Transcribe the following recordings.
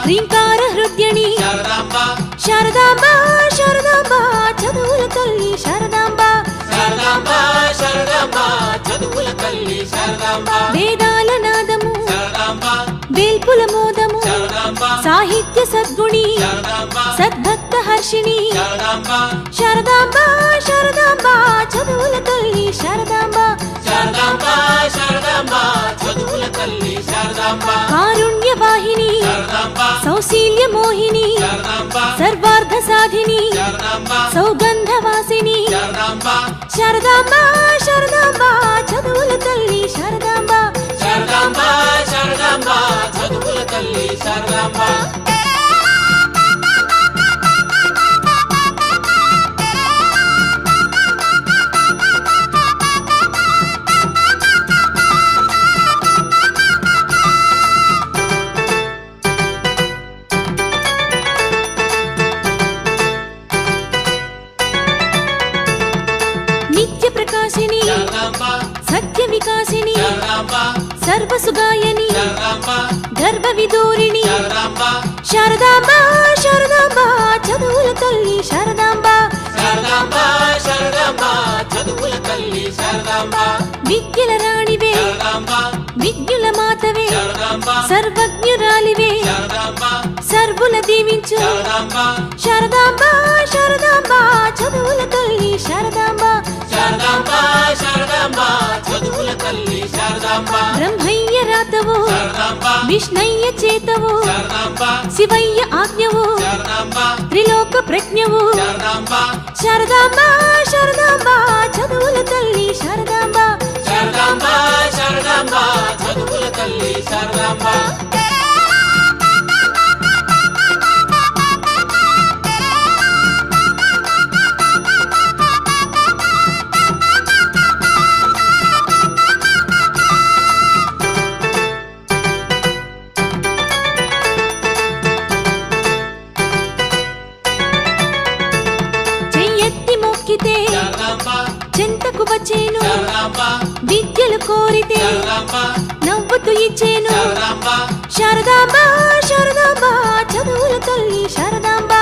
శ్రీంకార హృద్యని శారదాంబ శారదాంబ శారదాంబ చదువుల తల్లి శారదాంబ శారదాంబ శారదాంబ చదువుల తల్లి శారదాంబ వేదాల నాదము శారదాంబ వేల్పుల మోదము శారదాంబ సాహిత్య సద్గుణి శారదాంబ సద్భక్త హర్షిణి శారదాంబ శారదాంబ శారదాంబ చదువుల తల్లి శారదాంబ శారదాంబ శారదాంబ చదువుల తల్లి శారదాంబ కారుణ్య వాహిని శారదాంబ సౌశీల్య మోహిని శారదాంబ సర్వార్థ సాధిని శారదాంబ సౌగంధ వాసిని శారదాంబ శారదాంబ శారదాంబ చదువుల తల్లి శారదాంబ శారదాంబ శారదాంబ చదువుల తల్లి శారదాంబ నిత్య ప్రకాశిని శారదాంబ సత్య వికాసిని శారదాంబ సర్వసుగాయని శారదాంబ గర్భ విదూరిణి శారదాంబ శారదాంబ శారదాంబ చదువుల తల్లి శారదాంబ శారదాంబ శారదాంబ చదువుల తల్లి శారదాంబ విద్యల రాణివే శారదాంబ విద్యుల మాతవే శారదాంబ సర్వజ్ఞురాలివే శారదాంబ సర్వుల దీవించు శారదాంబ శారదాంబ శారదాంబ చదువుల తల్లి శారదాంబ శారదాంబ శారదాంబ చదువుల తల్లి శారదాంబ బ్రహ్మయ్య రాతవు శారదాంబ విష్ణయ్య చేతవు శారదాంబ శివయ్య ఆజ్ఞవు శారదాంబ త్రిలోక ప్రజ్ఞవు శారదాంబ శారదాంబ శారదాంబ చదువుల తల్లి శారదాంబ శారదాంబ శారదాంబ చదువుల తల్లి శారదాంబ చెయ్యెత్తి మొక్కితే శారదాంబ చెంతకు వచ్చేను శారదాంబ విద్యలు కోరితే శారదాంబ నవ్వుతూ ఇచ్చేను శారదాంబ శారదాంబ శారదాంబ చదువుల తల్లి శారదాంబ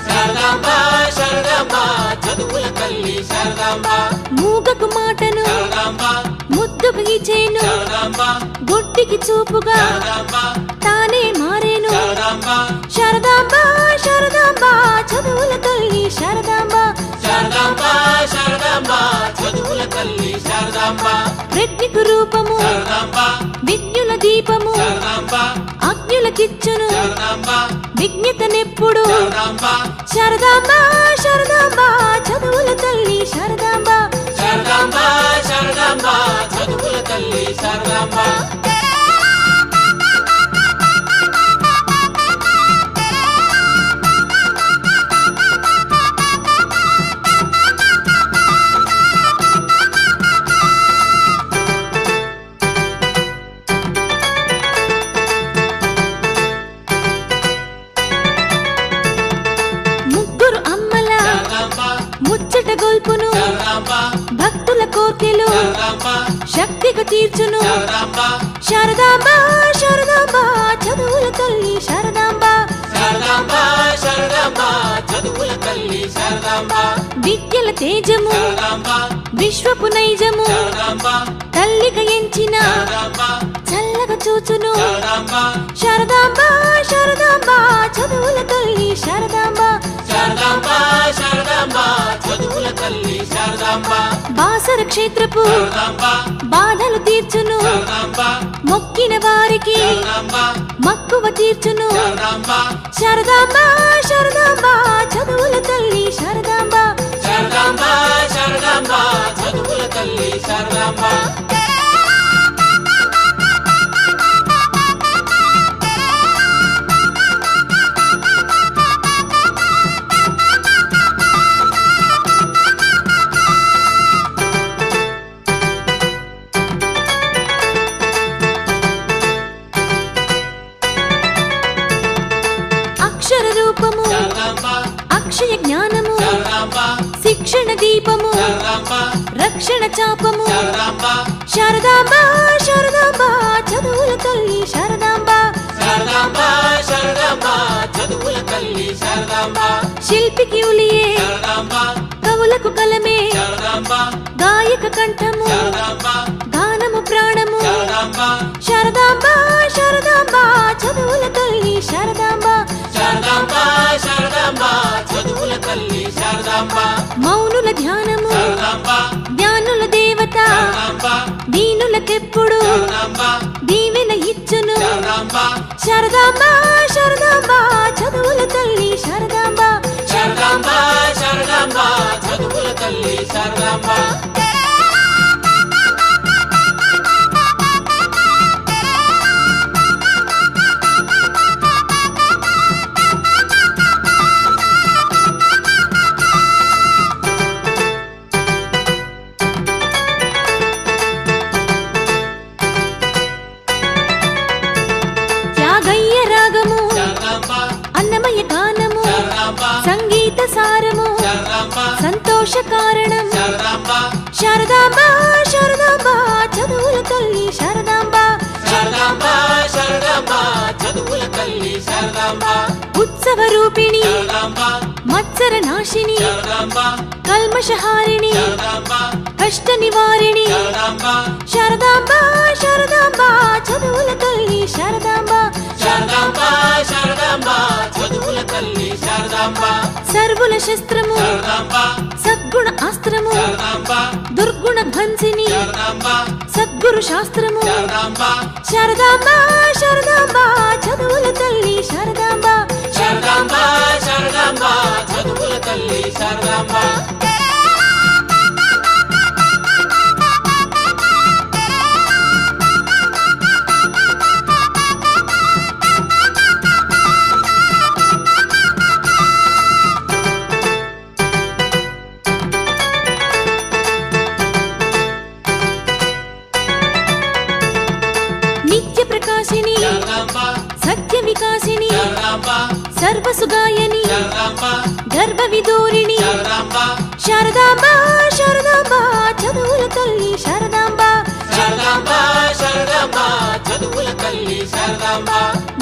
శారదాంబ శారదాంబ చదువుల తల్లి శారదాంబ మూగకు మాటను శారదాంబ ముద్దుకు ఇచ్చేను శారదాంబ గుడ్డికి చూపుగా శారదాంబ తానే మారేను శారదాంబ శారదాంబ శారదాంబ చదువుల తల్లి శారదాంబ శారదాంబ శారదాంబ చదువుల తల్లి శారదాంబ ప్రజ్ఞకు రూపము శారదాంబ విద్యుల దీపము శారదాంబ అజ్ఞులకిచ్చును శారదాంబ విజ్ఞతనెప్పుడు శారదాంబ శారదాంబ శారదాంబ చదువుల తల్లి శారదాంబ శారదాంబ శారదాంబ చదువుల తల్లి శారదాంబ ముగ్గురు అమ్మల శారదాంబ ముచ్చట గొల్పును శారదాంబ భక్తుల కోర్కెలు శారదాంబ శక్తిగా తీర్చును శారదాంబ శారదాంబ శారదాంబ చదువుల తల్లి శారదాంబ శారదాంబ శారదాంబ చదువుల తల్లి శారదాంబ విద్యల తేజము శారదాంబ విశ్వపు నైజము శారదాంబ తల్లిగా ఎంచిన శారదాంబ చల్లగా చూచును శారదాంబ శారదాంబ శారదాంబ చదువుల తల్లి శారదాంబ శారదాంబ శారదాంబ చదువుల తల్లి శారదాంబ బాసర క్షేత్రపు శారదాంబ బాధలు తీర్చును శారదాంబ మొక్కిన వారికి శారదాంబ మక్కువ తీర్చును శారదాంబ శారదాంబ శారదాంబ చదువుల తల్లి శారదాంబ శారదాంబ శారదాంబ చదువుల తల్లి శారదాంబ అక్షర రూపము శారదాంబ అక్షయ జ్ఞానము శారదాంబ శిక్షణ దీపము శారదాంబ రక్షణ చాపము శారదాంబ శారదాంబ శారదాంబ చదువుల తల్లి శారదాంబ శారదాంబ శారదాంబ శారదాంబ శిల్పికి ఉలియే శారదాంబ కవులకు కలమే శారదాంబ గాయక కంఠము శారదాంబ గానము ప్రాణము శారదాంబ శారదాంబ శారదాంబ చదువుల తల్లి శారదాంబ శారదాంబ శారదాంబ చదువుల తల్లి శారదాంబ మౌనుల ధ్యానము శారదాంబ జ్ఞానుల దేవత శారదాంబ దీనులకెప్పుడు శారదాంబ దీవెన ఇచ్చును శారదాంబ శారదాంబ శారదాంబ చదువుల తల్లి శారదాంబ శారదాంబ శారదాంబ చదువుల తల్లి శారదాంబ త్యాగయ్య రాగము శారదాంబ అన్నమయ్య గానము శారదాంబ సంగీత సారము శారదాంబ సంతోష కారణం శారదాంబ శారదాంబ శారదాంబ చదువుల తల్లి శారదాంబ శారదాంబ శారదాంబ చదువుల తల్లి శారదాంబ ఉత్సవ రూపిణి శారదాంబ మత్సర నాశిని శారదాంబ కల్మషహారిణి శారదాంబ కష్ట నివారిణి శారదాంబ శారదాంబ శారదాంబ చదువుల తల్లి శారదాంబ శారదాంబ శారదాంబ చదువుల తల్లి శారదాంబ సర్వుల శస్త్రము శారదాంబ సద్గుణ అస్త్రము శారదాంబ దుర్గుణ ధ్వంసిని శారదాంబ సద్గురు శాస్త్రము శారదాంబ శారదాంబ శారదాంబ చదువుల తల్లి శారదాంబ శారదాంబ శారదాంబ చదువుల తల్లి శారదాంబ నిత్య ప్రకాశిని శారదాంబ సత్య వికాసిని శారదాంబ సర్వసుగాయని శారదాంబ గర్భ విదూరిణి శారదాంబ శారదాంబ శారదాంబ చదువుల తల్లి శారదాంబ శారదాంబ శారదాంబ చదువుల తల్లి శారదాంబ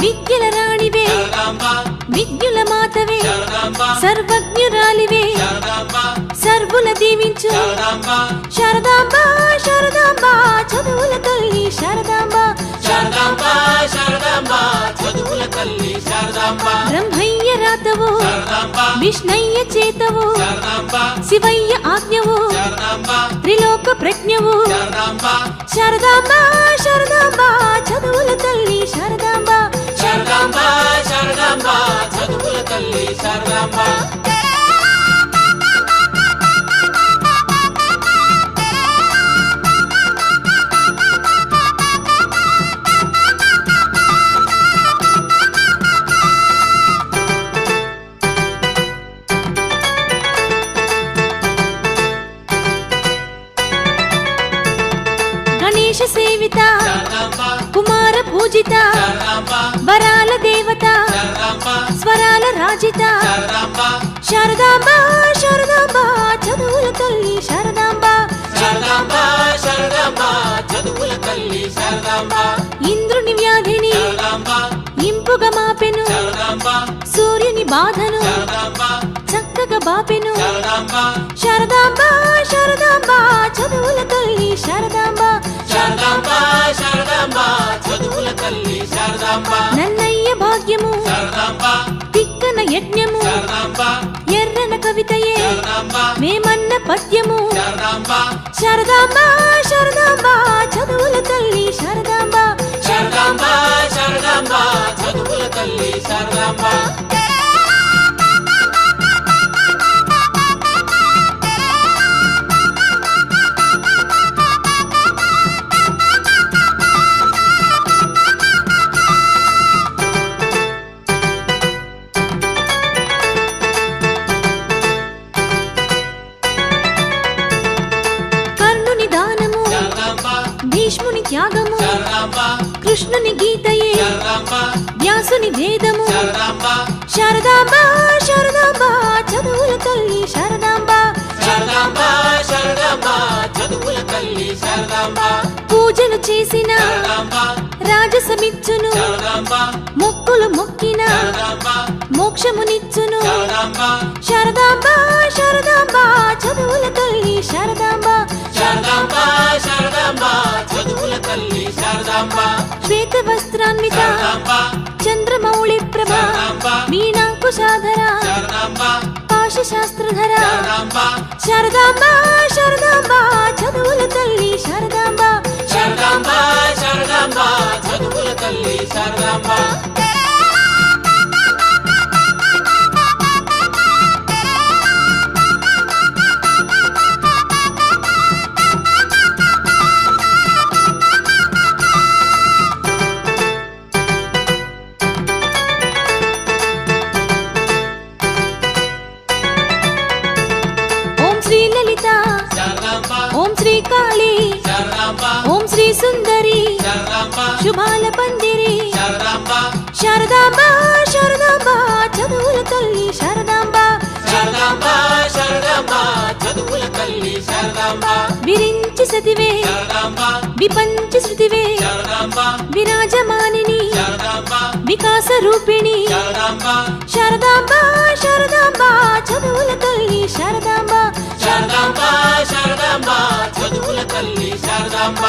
విద్యల రాణివే శారదాంబ విద్యుల మాతవే శారదాంబ సర్వజ్ఞురాలివే శారదాంబ సర్వుల దీవించు శారదాంబ శారదాంబ శారదాంబ చదువుల తల్లి శారదాంబ శారదాంబ శారదాంబ చదువుల తల్లి శారదాంబ బ్రహ్మయ్య రాతవు శారదాంబ విష్ణయ్య చేతవు శారదాంబ శివయ్య ఆజ్ఞవు శారదాంబ త్రిలోక ప్రజ్ఞవు శారదాంబ శారదాంబ శారదాంబ చదువుల తల్లి శారదాంబ శారదాంబ శారదాంబ చదువుల తల్లి శారదాంబ గణేశ సేవిత శారదాంబ కుమార పూజిత శారదాంబ వరాల దేవత శారదాంబ స్వరాల రాజిత శారదాంబ శారదాంబ శారదాంబ చదువుల తల్లి శారదాంబ శారదాంబ శారదాంబ చదువుల తల్లి శారదాంబ ఇంద్రుని వ్యాధిని శారదాంబ ఇంపుగా మాపెను శారదాంబ సూర్యుని బాధను శారదాంబ చక్కగా బాపెను శారదాంబ శారదాంబ శారదాంబ చదువుల తల్లి శారదాంబ శారదాంబ శారదాంబ చదువుల తల్లి శారదాంబ నన్నయ్య భాగ్యము శారదాంబ తిక్కన యజ్ఞము శారదాంబ ఎర్రన కవితయే శారదాంబ మేమన్న పద్యము శారదాంబ శారదాంబ శారదాంబ చదువుల తల్లి శారదాంబ శారదాంబ శారదాంబ చదువుల తల్లి శారదాంబ కర్ణుని దానము శారదాంబ భీష్ముని త్యాగము శారదాంబ కృష్ణుని గీతయే శారదాంబ వ్యాసుని వేదము శారదాంబ శారదాంబ శారదాంబ చదువుల తల్లి శారదాంబ శారదాంబ శారదాంబ చదువుల తల్లి శారదాంబ పూజలు చేసిన శారదాంబ రాజసమిచ్చును శారదాంబ మొక్కులు మొక్కిన శారదాంబ మోక్షమునిచ్చును శారదాంబ శారదాంబ శారదాంబ చదువుల తల్లి శారదాంబ శారదాంబ శారదాంబ చదువుల తల్లి శారదాంబ శ్వేత వస్త్రాన్విత శారదాంబ చంద్రమౌళి ప్రభ శారదాంబ మీనాంకుశాధర శారదాంబ పాశశాస్త్రధర శారదాంబ శారదాంబ శారదాంబ చదువుల తల్లి శారదాంబ శారదాంబ శారదాంబ చదువుల తల్లి శారదాంబ ఓం శ్రీ లలిత శారదాంబ ఓం శ్రీ కాళీ శారదాంబ ఓం శ్రీ సుందరి శారదాంబ శుభాల పందిరి శారదాంబ శారదాంబ శారదాంబ చదువుల తల్లి శారదాంబ శారదాంబ శారదాంబ చదువుల తల్లి శారదాంబ విరించి సతివే శారదాంబ విపంచి శృతివే శారదాంబ విరాజమానిని శారదాంబ వికాస రూపిణి శారదాంబ శారదాంబ శారదాంబ చదువుల తల్లి శారదాంబ శారదాంబ శారదాంబ చదువుల తల్లి శారదాంబ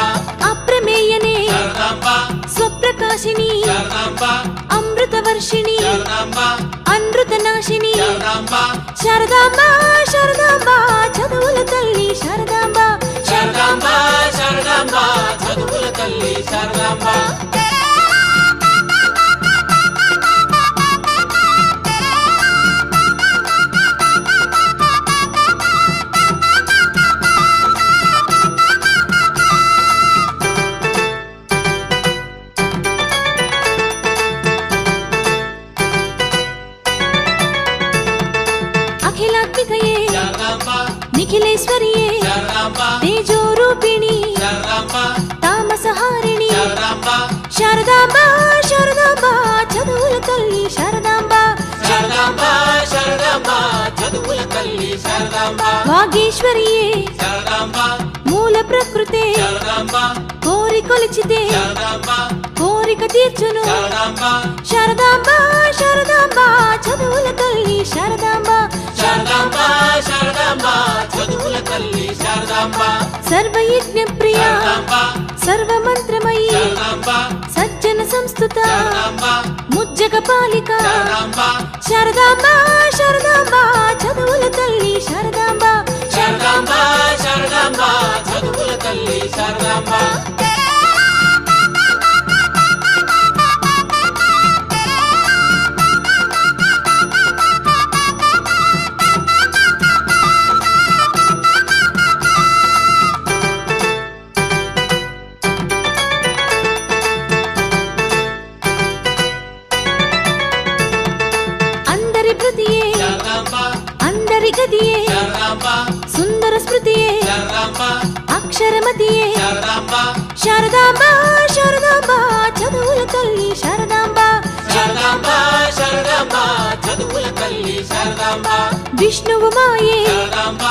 అప్రమేయనే శారదాంబ స్వప్రకాశిని శారదాంబ అమృత వర్షిణి శారదాంబ అనృత నాశిని శారదాంబ శారదాంబ శారదాంబ చదువుల తల్లి శారదాంబ శారదాంబ శారదాంబ చదువుల తల్లి శారదాంబ అఖిలాత్మికయే శారదాంబ నిఖిలేశ్వరియే శారదాంబ తేజో రూపిణి శారదాంబ తామసహారిణి శారదాంబ శారదాంబ శారదాంబ చదువుల తల్లి శారదాంబ శారదాంబ శారదాంబ చదువుల తల్లి శారదాంబ వాగేశ్వరియే శారదాంబ మూల ప్రకృతే శారదాంబ కోరి కొలిచితే శారదాంబ కోరిక తీర్చును శారదాంబ శారదాంబ శారదాంబ చదువుల తల్లి శారదాంబ శారదాంబ శారదాంబ చదువుల తల్లి శారదాంబ సర్వయజ్ఞ ప్రియ శారదాంబ సర్వమంత్రమయీ శారదాంబ సజ్జన సంస్థుత శారదాంబ ముజ్జగ పాలిక శారదాంబ శారదాంబ శారదాంబ చదువుల తల్లి శారదాంబ శారదాంబ శారదాంబ చదువుల తల్లి శారదాంబ అందరి ప్రతియే శారదాంబ అందరి గదియే శారదాంబ సుందర స్మృతియే శారదాంబ అక్షరమతియే శారదాంబ శారదాంబ శారదాంబ చదువుల తల్లి శారదాంబ శారదాంబ శారదాంబ చదువుల తల్లి శారదాంబ విష్ణువు మాయే శారదాంబ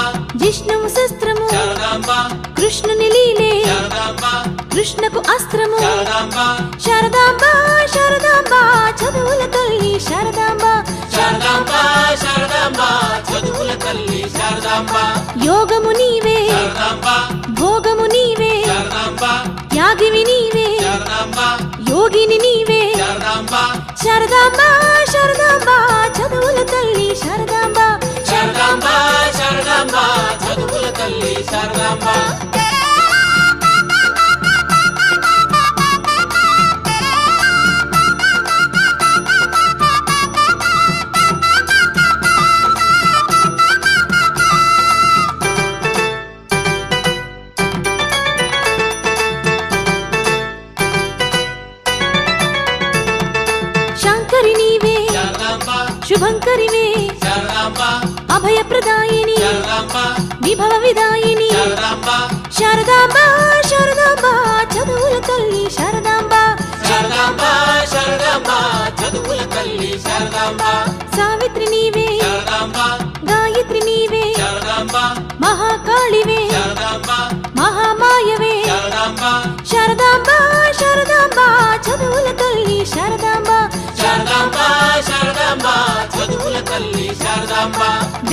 జిష్ణువు శస్త్రము శారదాంబ కృష్ణుని లీలే శారదాంబ కృష్ణకు అస్త్రము శారదాంబ శారదాంబ శారదాంబ చదువుల తల్లి శారదాంబ శారదాంబ శారదాంబ చదువుల తల్లి శారదాంబ యోగము నీవే శారదాంబ భోగము నీవే శారదాంబ యాగివి నీవే శారదాంబ యోగిని నీవే శారదాంబ శారదాంబ శారదాంబ చదువుల తల్లి శారదాంబ శారదాంబ శారదాంబ చదువుల తల్లి శారదాంబ శంకరి నీవే శారదాంబ శుభంకరివే శారదాంబ అభయప్రదాయిని శారదాంబ విభవ విదాయిని శారదాంబ శారదాంబ శారదాంబ చదువుల తల్లి శారదాంబ శారదాంబ శారదాంబ చదువుల తల్లి శారదాంబ సావిత్రి నీవే శారదాంబ గాయత్రి నీవే శారదాంబ మహాకాళివే శారదాంబ మహామాయవే శారదాంబ శారదాంబ శారదాంబ చదువుల తల్లి శారదాంబ శారదాంబ శారదాంబ చదువుల తల్లి శారదాంబ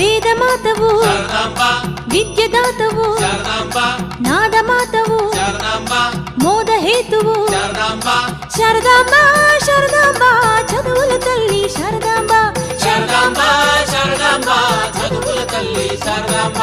వేదమాతవు శారదాంబ విద్యదాతవు శారదాంబ నాదమాతవు శారదాంబ మోదహేతువు శారదాంబ శారదాంబ శారదాంబ చదువుల తల్లి శారదాంబ శారదాంబ శారదాంబ చదువుల తల్లి శారదాంబ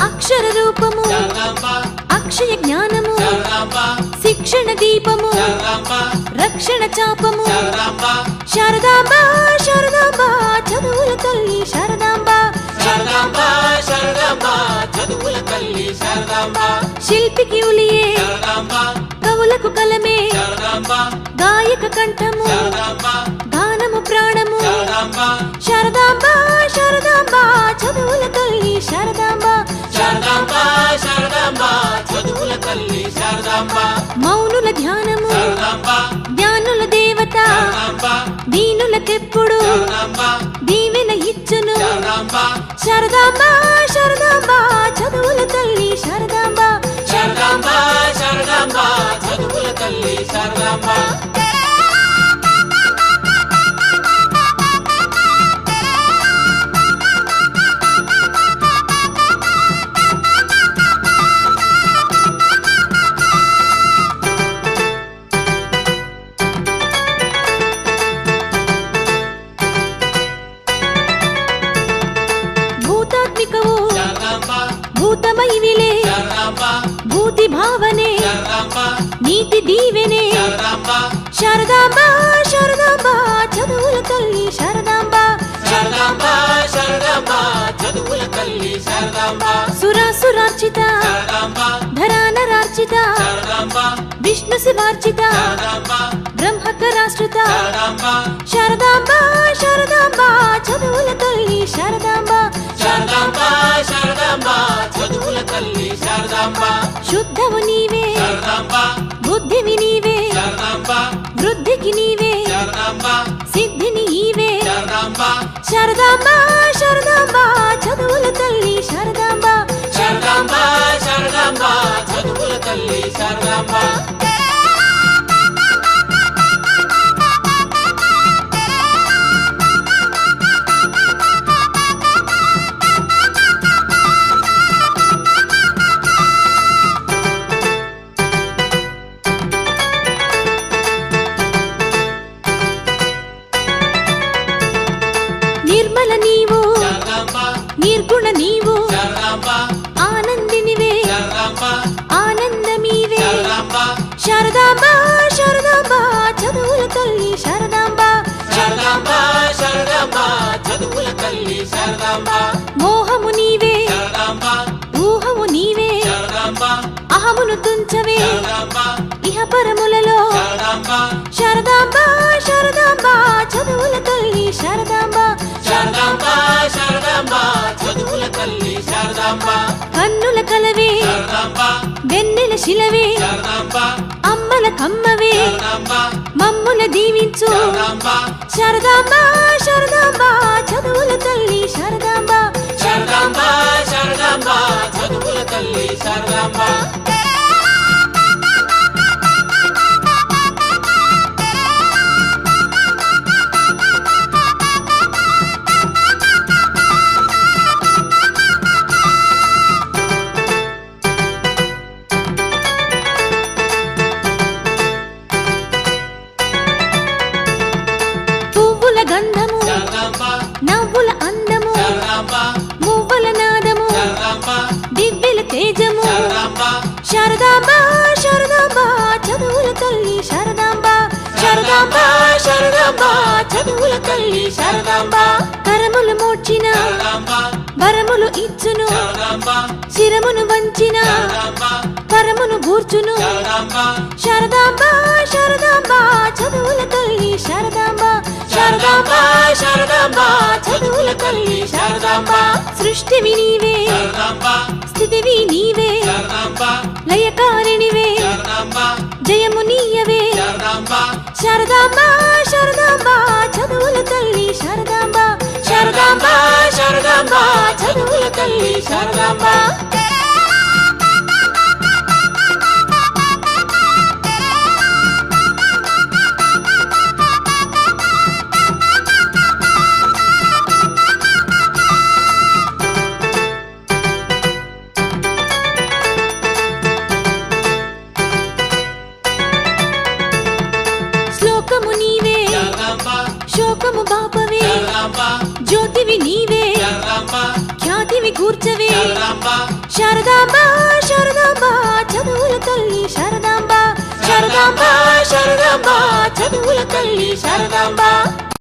అక్షర రూపము శారదాంబ అక్షయ జ్ఞానము శారదాంబ శిక్షణ దీపము శారదాంబ రక్షణ చాపము శారదాంబ శారదాంబ శారదాంబ చదువుల తల్లి శారదాంబ శారదాంబ శారదాంబ చదువుల తల్లి శారదాంబ శిల్పికి ఉలియే శారదాంబ కవులకు కలమే శారదాంబ గాయక కంఠము శారదాంబ గానము ప్రాణము శారదాంబ శారదాంబ శారదాంబ చదువుల తల్లి శారదాంబ శారదాంబ శారదాంబ చదువుల తల్లి శారదాంబ మౌనుల ధ్యానము శారదాంబ జ్ఞానుల దేవత శారదాంబ దీనులకెప్పుడు శారదాంబ దీవెన ఇచ్చును శారదాంబ శారదాంబ శారదాంబ చదువుల తల్లి శారదాంబ శారదాంబ శారదాంబ చదువుల తల్లి శారదాంబ భూతాత్మికవు శారదాంబ భూతమైవిలే శారదాంబ భూతి భావనే శారదాంబ నీతి దీవెనే శారదాంబ శారదాంబ శారదాంబ చదువుల తల్లి శారదాంబ శారదాంబ శారదాంబ చదువుల తల్లి శారదాంబ సురాసురార్చిత శారదాంబ ధరానరార్చిత శారదాంబ విష్ణు శివార్చిత శారదాంబ బ్రహ్మకరాశ్రిత శారదాంబ శారదాంబ శారదాంబ చదువుల తల్లి శారదాంబ శారదాంబ శారదాంబ చదువుల తల్లి శారదాంబ శుద్ధవు నీవే శారదాంబ బుద్ధివి నీవే శారదాంబ వృద్ధికి నీవే శారదాంబ సిద్ధిని ఈవే శారదాంబ శారదాంబ శారదాంబ చదువుల తల్లి శారదాంబ శారదాంబ శారదాంబ చదువుల తల్లి శారదాంబ నిర్మల నీవు శారదాంబ నిర్గుణ నీవు శారదాంబ ఆనందినివే శారదాంబ ఆనందమీవే శారదాంబ శారదాంబ శారదాంబ చదువుల తల్లి శారదాంబ శారదాంబ శారదాంబ చదువుల తల్లి శారదాంబ మోహము నీవే శారదాంబ ఊహము నీవే శారదాంబ అహమును తుంచవే శారదాంబ ఇహ పరములలో శారదాంబ శారదాంబ శారదాంబ చదువుల తల్లి శారదాంబ శారదాంబ శారదాంబ చదువుల తల్లి శారదాంబ కన్నుల కలవే శారదాంబ వెన్నెల శిలవే శారదాంబ అమ్మల కమ్మవే శారదాంబ మమ్ముల దీవించు శారదాంబ శారదాంబ శారదాంబ చదువుల తల్లి శారదాంబ శారదాంబ శారదాంబ చదువుల తల్లి శారదాంబ పువ్వుల గంధము శారదాంబ నవ్వుల అందము శారదాంబ మువ్వల నాదము శారదాంబ దివ్యల తేజము శారదాంబ శారదాంబ శారదాంబ చదువుల తల్లి శారదాంబ శారదాంబ శారదాంబ చదువుల తల్లి శారదాంబ కరములు మోడ్చిన శారదాంబ వరములు ఇచ్చును శారదాంబ శిరమును వంచిన శారదాంబ పరమును గూర్చును శారదాంబ శారదాంబ శారదాంబ చదువుల తల్లి శారదాంబ శారదాంబ శారదాంబ చదువుల తల్లి శారదాంబ సృష్టివి నీవే శారదాంబ స్థితివి నీవే శారదాంబ లయకారిణివే శారదాంబ జయము నీయవే శారదాంబ శారదాంబ శారదాంబ చదువుల తల్లి శారదాంబ శారదాంబ శారదాంబ చదువుల తల్లి శారదాంబ శ్లోకము నీవే శారదాంబ శోకము బాపవే శారదాంబ జ్యోతివి నీవే శారదాంబ ఖ్యాతివి కూర్చవే శారదాంబ శారదాంబ శారదాంబ చదువుల తల్లి శారదాంబ శారదాంబ శారదాంబ చదువుల తల్లి శారదాంబ